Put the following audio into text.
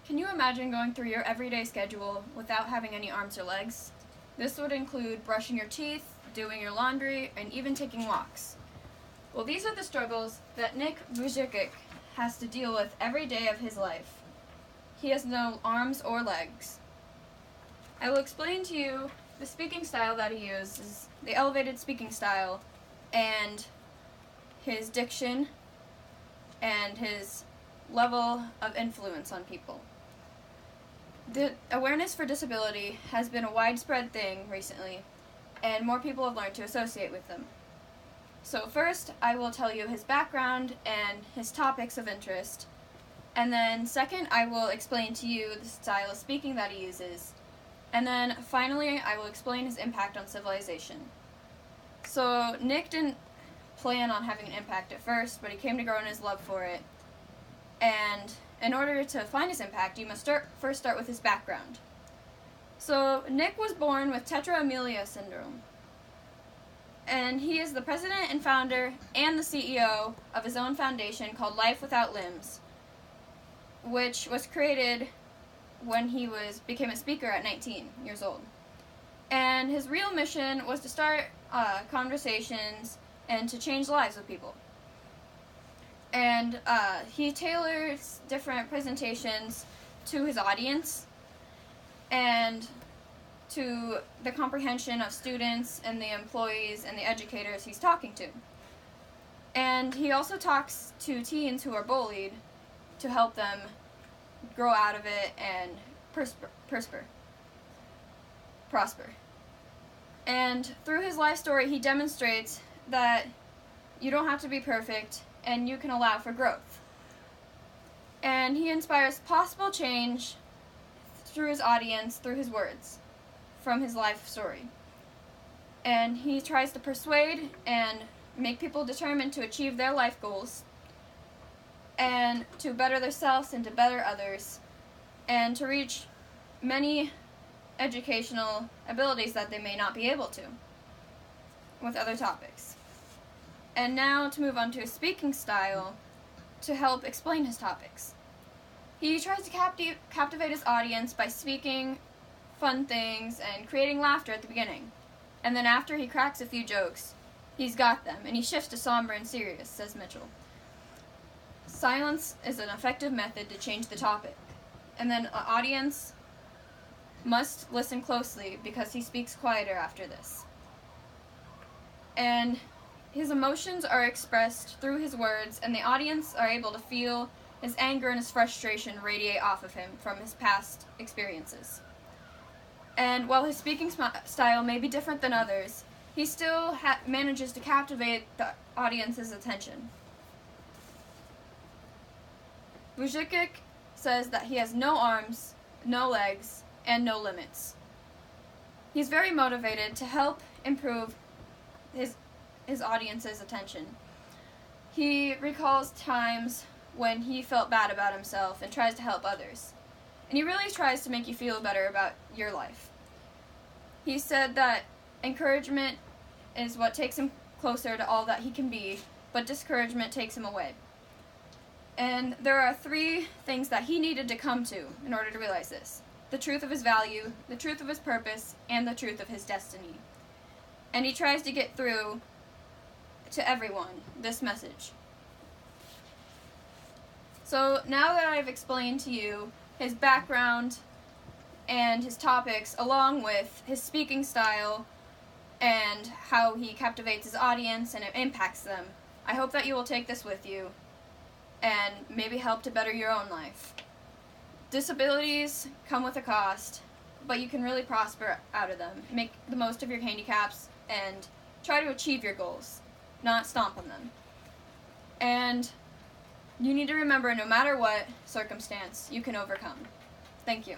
Can you imagine going through your everyday schedule without having any arms or legs? This would include brushing your teeth, doing your laundry, and even taking walks. Well, these are the struggles that Nick Vujicic has to deal with every day of his life. He has no arms or legs. I will explain to you the speaking style that he uses, the elevated speaking style, and his diction, and his level of influence on people. The awareness for disability has been a widespread thing recently, and more people have learned to associate with them. So first, I will tell you his background and his topics of interest, and then second, I will explain to you the style of speaking that he uses, and then finally, I will explain his impact on civilization. So Nick didn't plan on having an impact at first, but he came to grow in his love for it, and in order to find his impact, you must first start with his background. So Nick was born with tetraamelia syndrome, and he is the president and founder and the CEO of his own foundation called Life Without Limbs, which was created when he became a speaker at 19 years old. And his real mission was to start conversations and to change lives of people. And he tailors different presentations to his audience and to the comprehension of students and the employees and the educators he's talking to. And he also talks to teens who are bullied to help them grow out of it and prosper. And through his life story, he demonstrates that you don't have to be perfect and you can allow for growth. And he inspires possible change through his audience, through his words, from his life story. And he tries to persuade and make people determined to achieve their life goals and to better themselves and to better others and to reach many educational abilities that they may not be able to with other topics. And now to move on to his speaking style to help explain his topics. He tries to captivate his audience by speaking fun things and creating laughter at the beginning. And then after he cracks a few jokes, he's got them, and he shifts to somber and serious, says Mitchell. Silence is an effective method to change the topic. And then an audience must listen closely because he speaks quieter after this. And his emotions are expressed through his words, and the audience are able to feel his anger and his frustration radiate off of him from his past experiences. And while his speaking style may be different than others, he still manages to captivate the audience's attention. Vujicic says that he has no arms, no legs, and no limits. He's very motivated to help improve his audience's attention. He recalls times when he felt bad about himself and tries to help others. And he really tries to make you feel better about your life. He said that encouragement is what takes him closer to all that he can be, but discouragement takes him away. And there are 3 things that he needed to come to in order to realize this: the truth of his value, the truth of his purpose, and the truth of his destiny. And he tries to get through to everyone this message. So now that I've explained to you his background and his topics, along with his speaking style and how he captivates his audience and it impacts them, I hope that you will take this with you and maybe help to better your own life. Disabilities come with a cost, but you can really prosper out of them. Make the most of your handicaps and try to achieve your goals, not stomp on them. And you need to remember, no matter what circumstance, you can overcome. Thank you.